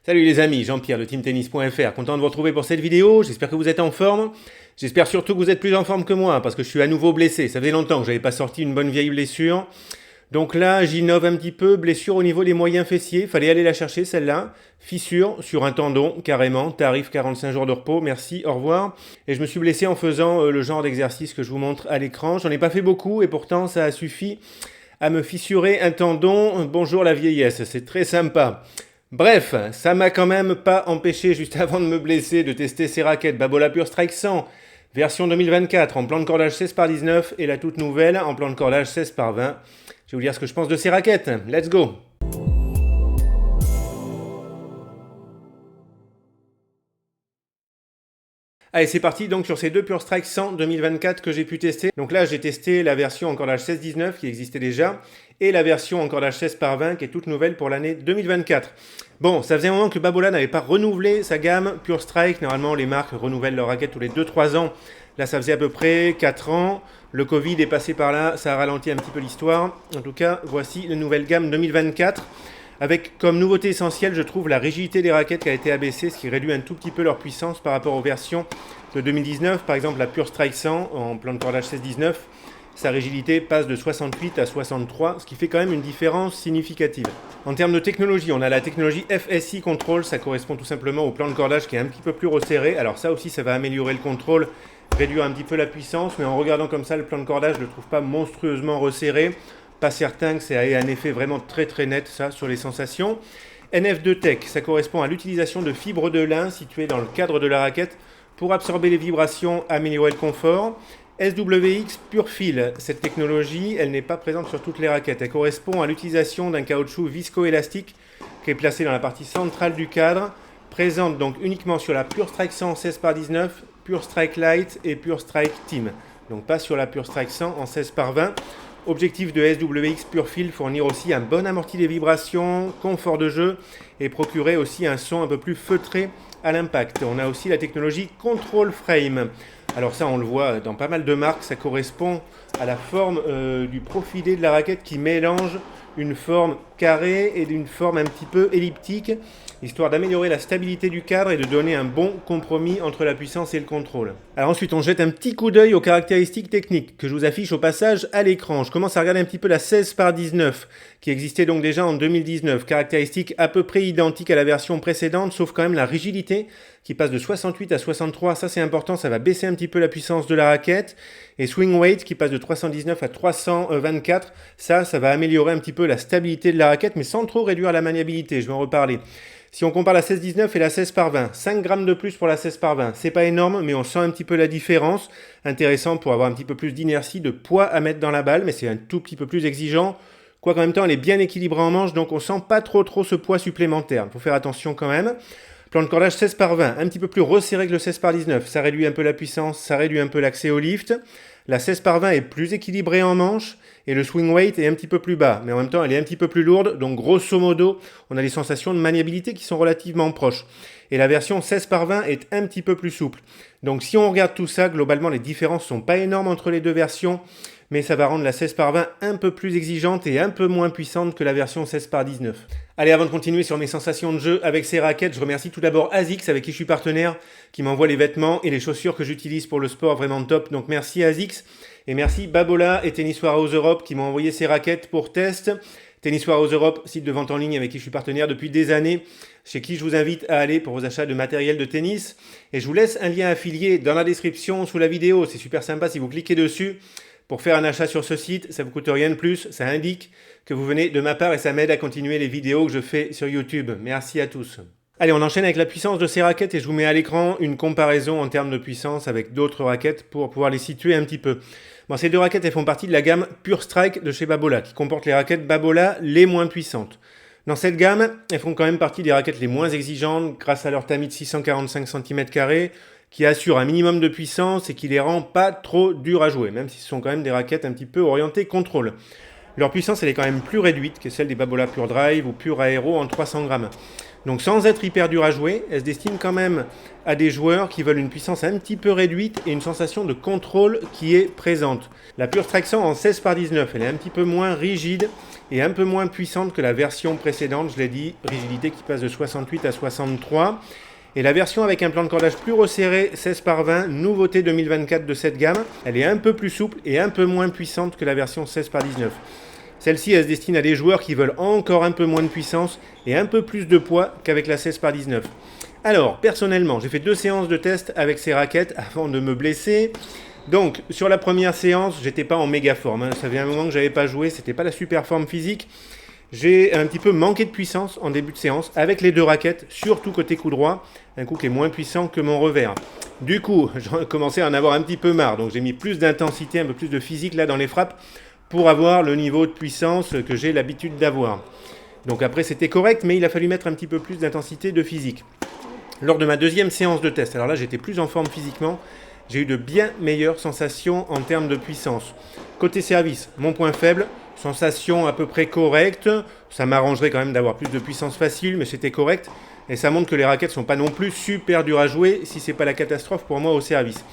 Salut les amis, Jean-Pierre de teamtennis.fr, content de vous retrouver pour cette vidéo, j'espère que vous êtes en forme. J'espère surtout que vous êtes plus en forme que moi, parce que je suis à nouveau blessé. Ça faisait longtemps que j'avais pas sorti une bonne vieille blessure. Donc là, j'innove un petit peu, blessure au niveau des moyens fessiers, fallait aller la chercher celle-là. Fissure sur un tendon, carrément, tarif 45 jours de repos, merci, au revoir. Et je me suis blessé en faisant le genre d'exercice que je vous montre à l'écran. J'en ai pas fait beaucoup et pourtant ça a suffi à me fissurer un tendon. Bonjour la vieillesse, c'est très sympa. Bref, ça m'a quand même pas empêché, juste avant de me blesser, de tester ces raquettes Babola Pure Strike 100, version 2024, en plan de cordage 16x19, et la toute nouvelle, en plan de cordage 16x20. Je vais vous dire ce que je pense de ces raquettes. Let's go! Allez, c'est parti donc sur ces deux Pure Strike 100 2024 que j'ai pu tester. Donc là, j'ai testé la version en cordage 16-19 qui existait déjà et la version en cordage 16x20 qui est toute nouvelle pour l'année 2024. Bon, ça faisait un moment que Babola n'avait pas renouvelé sa gamme Pure Strike. Normalement, les marques renouvellent leurs raquettes tous les 2-3 ans. Là, ça faisait à peu près 4 ans. Le Covid est passé par là, ça a ralenti un petit peu l'histoire. En tout cas, voici la nouvelle gamme 2024. Avec comme nouveauté essentielle, je trouve la rigidité des raquettes qui a été abaissée, ce qui réduit un tout petit peu leur puissance par rapport aux versions de 2019. Par exemple, la Pure Strike 100 en plan de cordage 16-19, sa rigidité passe de 68 à 63, ce qui fait quand même une différence significative. En termes de technologie, on a la technologie FSI Control, ça correspond tout simplement au plan de cordage qui est un petit peu plus resserré. Alors ça aussi, ça va améliorer le contrôle, réduire un petit peu la puissance, mais en regardant comme ça, le plan de cordage, je ne le trouve pas monstrueusement resserré. Pas certain que ça ait un effet vraiment très net ça sur les sensations. NF2 Tech, ça correspond à l'utilisation de fibres de lin situées dans le cadre de la raquette pour absorber les vibrations, améliorer le confort. SWX Pure Feel, cette technologie, elle n'est pas présente sur toutes les raquettes. Elle correspond à l'utilisation d'un caoutchouc viscoélastique qui est placé dans la partie centrale du cadre, présente donc uniquement sur la Pure Strike 100 16x19, Pure Strike Lite et Pure Strike Team. Donc pas sur la Pure Strike 100 en 16x20. Objectif de SWX Pure Feel, fournir aussi un bon amorti des vibrations, confort de jeu et procurer aussi un son un peu plus feutré à l'impact. On a aussi la technologie Control Frame. Alors ça, on le voit dans pas mal de marques, ça correspond à la forme du profilé de la raquette qui mélange une forme carrée et une forme un petit peu elliptique, histoire d'améliorer la stabilité du cadre et de donner un bon compromis entre la puissance et le contrôle. Alors ensuite, on jette un petit coup d'œil aux caractéristiques techniques que je vous affiche au passage à l'écran. Je commence à regarder un petit peu la 16x19 qui existait donc déjà en 2019. Caractéristiques à peu près identiques à la version précédente, sauf quand même la rigidité qui passe de 68 à 63. Ça c'est important, ça va baisser un petit peu la puissance de la raquette. Et swing weight qui passe de 319 à 324. Ça va améliorer un petit peu la stabilité de la raquette, mais sans trop réduire la maniabilité. Je vais en reparler. Si on compare la 16-19 et la 16x20, 5 grammes de plus pour la 16x20, c'est pas énorme, mais on sent un petit peu la différence. Intéressant pour avoir un petit peu plus d'inertie, de poids à mettre dans la balle, mais c'est un tout petit peu plus exigeant. Quoi qu'en même temps, elle est bien équilibrée en manche, donc on sent pas trop ce poids supplémentaire. Il faut faire attention quand même. Plan de cordage 16x20, un petit peu plus resserré que le 16x19. Ça réduit un peu la puissance, ça réduit un peu l'accès au lift. La 16x20 est plus équilibrée en manche et le swing weight est un petit peu plus bas. Mais en même temps, elle est un petit peu plus lourde. Donc grosso modo, on a des sensations de maniabilité qui sont relativement proches. Et la version 16x20 est un petit peu plus souple. Donc si on regarde tout ça, globalement, les différences ne sont pas énormes entre les deux versions. Mais ça va rendre la 16x20 un peu plus exigeante et un peu moins puissante que la version 16x19. Allez, avant de continuer sur mes sensations de jeu avec ces raquettes, je remercie tout d'abord ASICS avec qui je suis partenaire, qui m'envoie les vêtements et les chaussures que j'utilise pour le sport, vraiment top. Donc merci ASICS et merci Babola et Tennis Warehouse Europe qui m'ont envoyé ces raquettes pour test. Tennis Warehouse Europe, site de vente en ligne avec qui je suis partenaire depuis des années, chez qui je vous invite à aller pour vos achats de matériel de tennis. Et je vous laisse un lien affilié dans la description sous la vidéo, c'est super sympa si vous cliquez dessus. Pour faire un achat sur ce site, ça ne vous coûte rien de plus, ça indique que vous venez de ma part et ça m'aide à continuer les vidéos que je fais sur YouTube. Merci à tous. Allez, on enchaîne avec la puissance de ces raquettes et je vous mets à l'écran une comparaison en termes de puissance avec d'autres raquettes pour pouvoir les situer un petit peu. Bon, ces deux raquettes, elles font partie de la gamme Pure Strike de chez Babola, qui comporte les raquettes Babola les moins puissantes. Dans cette gamme, elles font quand même partie des raquettes les moins exigeantes grâce à leur tamis de 645 cm², qui assure un minimum de puissance et qui les rend pas trop durs à jouer, même si ce sont quand même des raquettes un petit peu orientées contrôle. Leur puissance, elle est quand même plus réduite que celle des Babola Pure Drive ou Pure Aero en 300 grammes. Donc sans être hyper dur à jouer, elle se destine quand même à des joueurs qui veulent une puissance un petit peu réduite et une sensation de contrôle qui est présente. La Pure Strike 100 en 16x19, elle est un petit peu moins rigide et un peu moins puissante que la version précédente, je l'ai dit, rigidité qui passe de 68 à 63. Et la version avec un plan de cordage plus resserré, 16 par 20, nouveauté 2024 de cette gamme, elle est un peu plus souple et un peu moins puissante que la version 16 par 19. Celle-ci, elle se destine à des joueurs qui veulent encore un peu moins de puissance et un peu plus de poids qu'avec la 16 par 19. Alors, personnellement, j'ai fait 2 séances de test avec ces raquettes avant de me blesser. Donc, sur la première séance, j'étais pas en méga forme. Ça fait un moment que j'avais pas joué, c'était pas la super forme physique. J'ai un petit peu manqué de puissance en début de séance avec les 2 raquettes, surtout côté coup droit, un coup qui est moins puissant que mon revers. Du coup, j'ai commencé à en avoir un petit peu marre, donc j'ai mis plus d'intensité, un peu plus de physique là dans les frappes pour avoir le niveau de puissance que j'ai l'habitude d'avoir. Donc après c'était correct, mais il a fallu mettre un petit peu plus d'intensité de physique. Lors de ma deuxième séance de test, alors là j'étais plus en forme physiquement, j'ai eu de bien meilleures sensations en termes de puissance. Côté service, mon point faible, sensation à peu près correcte, ça m'arrangerait quand même d'avoir plus de puissance facile, mais c'était correct. Et ça montre que les raquettes ne sont pas non plus super dures à jouer si ce n'est pas la catastrophe pour moi au service.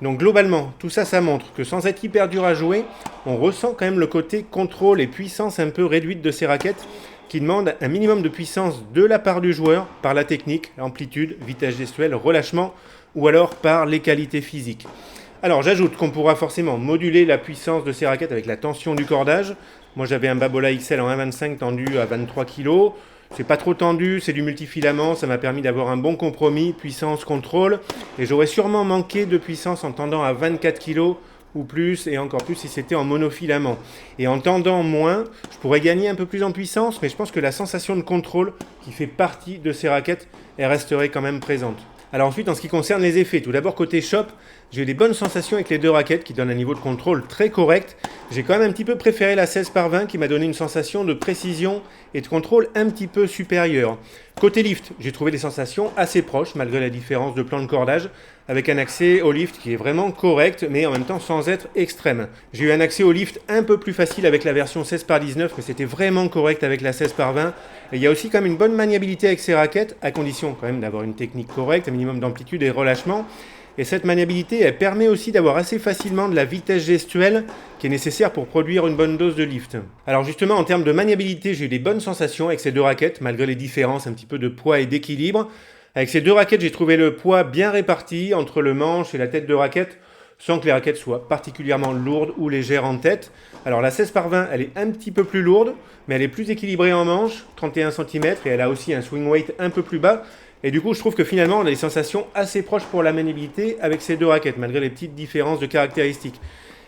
Donc globalement, tout ça, ça montre que sans être hyper dur à jouer, on ressent quand même le côté contrôle et puissance un peu réduite de ces raquettes qui demandent un minimum de puissance de la part du joueur par la technique, l'amplitude, vitesse gestuelle, relâchement ou alors par les qualités physiques. Alors j'ajoute qu'on pourra forcément moduler la puissance de ces raquettes avec la tension du cordage. Moi j'avais un Babolat XL en 1,25 tendu à 23 kg. C'est pas trop tendu, c'est du multifilament, ça m'a permis d'avoir un bon compromis, puissance, contrôle. Et j'aurais sûrement manqué de puissance en tendant à 24 kg ou plus, et encore plus si c'était en monofilament. Et en tendant moins, je pourrais gagner un peu plus en puissance, mais je pense que la sensation de contrôle qui fait partie de ces raquettes, elle resterait quand même présente. Alors ensuite, en ce qui concerne les effets, tout d'abord côté shop, j'ai eu des bonnes sensations avec les 2 raquettes qui donnent un niveau de contrôle très correct. J'ai quand même un petit peu préféré la 16 par 20 qui m'a donné une sensation de précision et de contrôle un petit peu supérieure. Côté lift, j'ai trouvé des sensations assez proches malgré la différence de plan de cordage, avec un accès au lift qui est vraiment correct mais en même temps sans être extrême. J'ai eu un accès au lift un peu plus facile avec la version 16 par 19 mais c'était vraiment correct avec la 16 par 20. Et il y a aussi quand même une bonne maniabilité avec ces raquettes, à condition quand même d'avoir une technique correcte, un minimum d'amplitude et relâchement. Et cette maniabilité, elle permet aussi d'avoir assez facilement de la vitesse gestuelle qui est nécessaire pour produire une bonne dose de lift. Alors justement, en termes de maniabilité, j'ai eu des bonnes sensations avec ces 2 raquettes, malgré les différences un petit peu de poids et d'équilibre. Avec ces 2 raquettes, j'ai trouvé le poids bien réparti entre le manche et la tête de raquette, sans que les raquettes soient particulièrement lourdes ou légères en tête. Alors la 16 par 20, elle est un petit peu plus lourde, mais elle est plus équilibrée en manche, 31 cm, et elle a aussi un swing weight un peu plus bas. Et du coup, je trouve que finalement, on a des sensations assez proches pour la maniabilité avec ces 2 raquettes, malgré les petites différences de caractéristiques.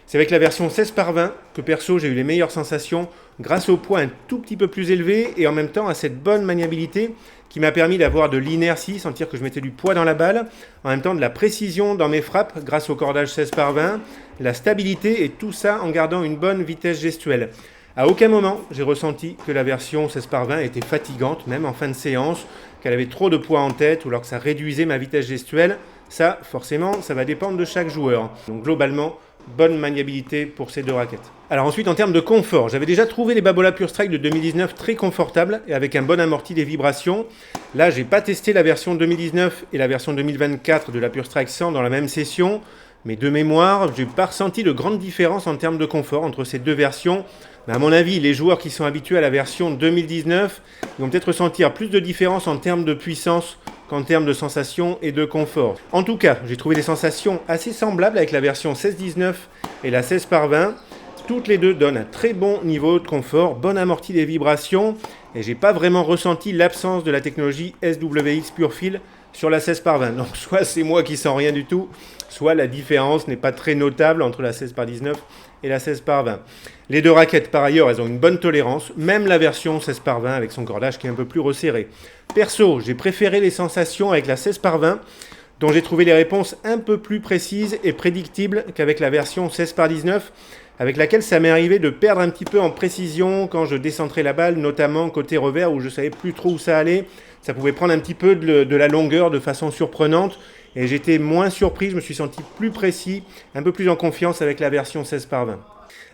C'est avec la version 16 par 20 que perso, j'ai eu les meilleures sensations grâce au poids un tout petit peu plus élevé et en même temps à cette bonne maniabilité qui m'a permis d'avoir de l'inertie, sentir que je mettais du poids dans la balle, en même temps de la précision dans mes frappes grâce au cordage 16 par 20, la stabilité et tout ça en gardant une bonne vitesse gestuelle. À aucun moment, j'ai ressenti que la version 16 par 20 était fatigante, même en fin de séance, qu'elle avait trop de poids en tête ou alors que ça réduisait ma vitesse gestuelle. Ça, forcément, ça va dépendre de chaque joueur. Donc globalement, bonne maniabilité pour ces 2 raquettes. Alors ensuite, en termes de confort, j'avais déjà trouvé les Babolat Pure Strike de 2019 très confortables et avec un bon amorti des vibrations. Là, j'ai pas testé la version 2019 et la version 2024 de la Pure Strike 100 dans la même session. Mais de mémoire, j'ai pas ressenti de grande différence en termes de confort entre ces 2 versions. Mais à mon avis, les joueurs qui sont habitués à la version 2019 ils vont peut-être ressentir plus de différence en termes de puissance qu'en termes de sensations et de confort. En tout cas, j'ai trouvé des sensations assez semblables avec la version 16-19 et la 16 par 20. Toutes les 2 donnent un très bon niveau de confort, bon amorti des vibrations et j'ai pas vraiment ressenti l'absence de la technologie SWX Pure Feel sur la 16 par 20. Donc soit c'est moi qui sens rien du tout, soit la différence n'est pas très notable entre la 16 par 19 et la 16 par 20. Les 2 raquettes par ailleurs, elles ont une bonne tolérance, même la version 16 par 20 avec son cordage qui est un peu plus resserré. Perso, j'ai préféré les sensations avec la 16 par 20 dont j'ai trouvé les réponses un peu plus précises et prédictibles qu'avec la version 16 par 19 avec laquelle ça m'est arrivé de perdre un petit peu en précision quand je décentrais la balle, notamment côté revers où je savais plus trop où ça allait. Ça pouvait prendre un petit peu de la longueur de façon surprenante et j'étais moins surpris, je me suis senti plus précis, un peu plus en confiance avec la version 16 par 20.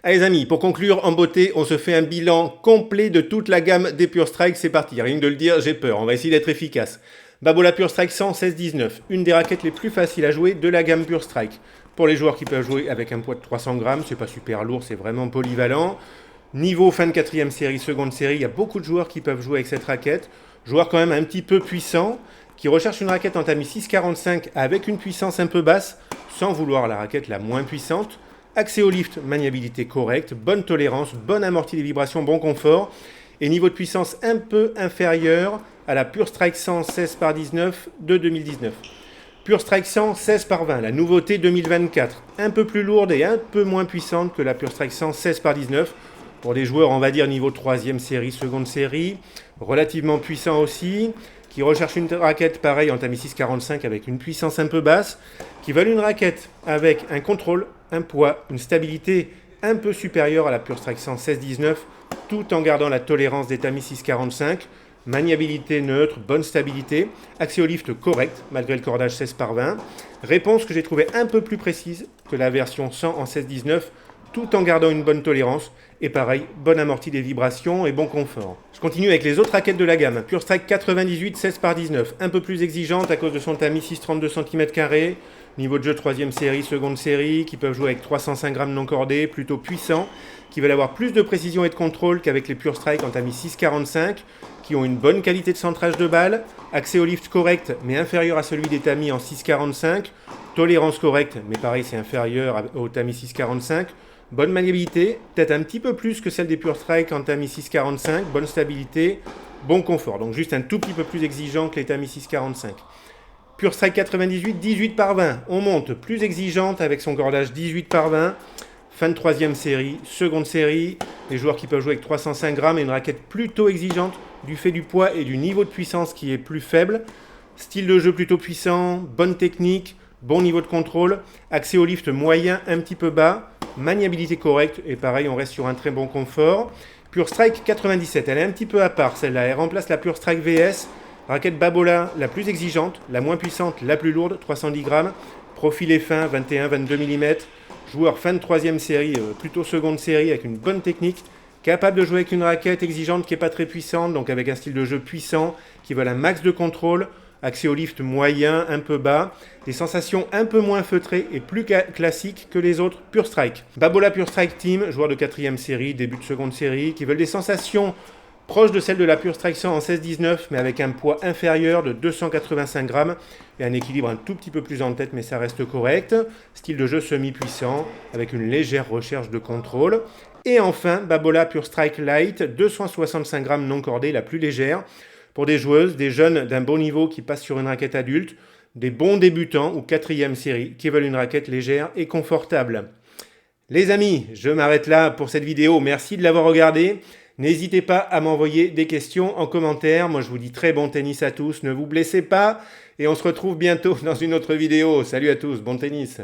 Allez les amis, pour conclure en beauté, on se fait un bilan complet de toute la gamme des Pure Strike, c'est parti, rien que de le dire, j'ai peur, on va essayer d'être efficace. Babolat Pure Strike 100 16-19, une des raquettes les plus faciles à jouer de la gamme Pure Strike. Pour les joueurs qui peuvent jouer avec un poids de 300 grammes, c'est pas super lourd, c'est vraiment polyvalent. Niveau fin de 4e série, seconde série, il y a beaucoup de joueurs qui peuvent jouer avec cette raquette. Joueurs quand même un petit peu puissants, qui recherchent une raquette en tamis 6,45 avec une puissance un peu basse, sans vouloir la raquette la moins puissante. Accès au lift, maniabilité correcte, bonne tolérance, bonne amortie des vibrations, bon confort. Et niveau de puissance un peu inférieur à la Pure Strike 100 16 par 19 de 2019. Pure Strike 100 16 par 20, la nouveauté 2024. Un peu plus lourde et un peu moins puissante que la Pure Strike 100 16 par 19. Pour des joueurs, on va dire, niveau 3e série, seconde série. Relativement puissant aussi. Qui recherchent une raquette pareille en tamis 6,45 avec une puissance un peu basse. Qui veulent une raquette avec un contrôle, un poids, une stabilité un peu supérieure à la Pure Strike 100 16-19, tout en gardant la tolérance des tamis 6,45. Maniabilité neutre, bonne stabilité, accès au lift correct malgré le cordage 16 par 20. Réponse que j'ai trouvée un peu plus précise que la version 100 en 16-19, tout en gardant une bonne tolérance et pareil, bonne amortie des vibrations et bon confort. Je continue avec les autres raquettes de la gamme. Pure Strike 98 16 par 19, un peu plus exigeante à cause de son tamis 6,32 cm², niveau de jeu 3e série, seconde série, qui peuvent jouer avec 305 grammes non cordés, plutôt puissants, qui veulent avoir plus de précision et de contrôle qu'avec les Pure Strike en tamis 6,45, qui ont une bonne qualité de centrage de balle, accès au lift correct mais inférieur à celui des tamis en 6,45, tolérance correcte mais pareil c'est inférieur au tamis 6,45, bonne maniabilité, peut-être un petit peu plus que celle des Pure Strike en tamis 6,45, bonne stabilité, bon confort, donc juste un tout petit peu plus exigeant que les tamis 6,45. Pure Strike 98, 18 par 20, on monte, plus exigeante avec son cordage 18 par 20, fin de 3e série, seconde série, les joueurs qui peuvent jouer avec 305 grammes et une raquette plutôt exigeante du fait du poids et du niveau de puissance qui est plus faible. Style de jeu plutôt puissant, bonne technique, bon niveau de contrôle, accès au lift moyen un petit peu bas, maniabilité correcte et pareil on reste sur un très bon confort. Pure Strike 97, elle est un petit peu à part celle-là, elle remplace la Pure Strike VS, raquette Babola la plus exigeante, la moins puissante, la plus lourde, 310 grammes, profil est fin, 21-22 mm. Joueur fin de 3e série, plutôt seconde série avec une bonne technique, capable de jouer avec une raquette exigeante qui n'est pas très puissante, donc avec un style de jeu puissant, qui veut un max de contrôle, accès au lift moyen, un peu bas, des sensations un peu moins feutrées et plus classiques que les autres Pure Strike. Babola Pure Strike Team, joueur de 4e série, début de seconde série, qui veulent des sensations proche de celle de la Pure Strike 100 en 16-19, mais avec un poids inférieur de 285 grammes et un équilibre un tout petit peu plus en tête, mais ça reste correct. Style de jeu semi-puissant, avec une légère recherche de contrôle. Et enfin, Babola Pure Strike Light, 265 grammes non cordée, la plus légère, pour des joueuses, des jeunes d'un bon niveau qui passent sur une raquette adulte, des bons débutants ou 4e série qui veulent une raquette légère et confortable. Les amis, je m'arrête là pour cette vidéo, merci de l'avoir regardée. N'hésitez pas à m'envoyer des questions en commentaire. Moi, je vous dis très bon tennis à tous. Ne vous blessez pas. Et on se retrouve bientôt dans une autre vidéo. Salut à tous, bon tennis.